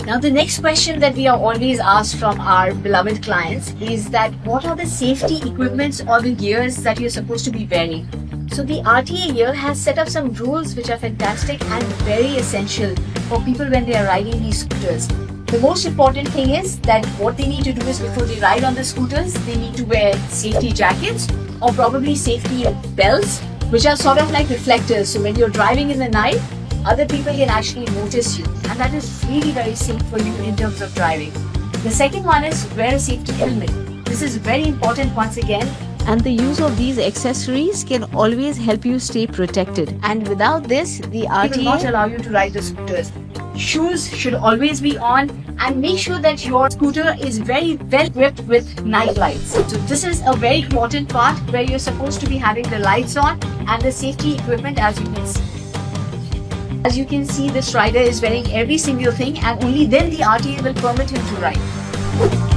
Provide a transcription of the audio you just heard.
Now, the next question that we are always asked from our beloved clients is that what are the safety equipments or the gears that you're supposed to be wearing? So the RTA here has set up some rules which are fantastic and very essential for people when they are riding these scooters. The most important thing is that what they need to do is before they ride on the scooters, they need to wear safety jackets or probably safety belts, which are sort of like reflectors. So when you're driving in the night, other people can actually notice you, and that is really very safe for you in terms of driving. The second one is wear a safety helmet. This is very important once again, And the use of these accessories can always help you stay protected. And without this, the it will not RTA allow you to ride the scooters. Shoes should always be on, and make sure that your scooter is very well equipped with night lights. So this is a very important part where you're supposed to be having the lights on and the safety equipment, as you can see. As you can see, this rider is wearing every single thing, and only then the RTA will permit him to ride.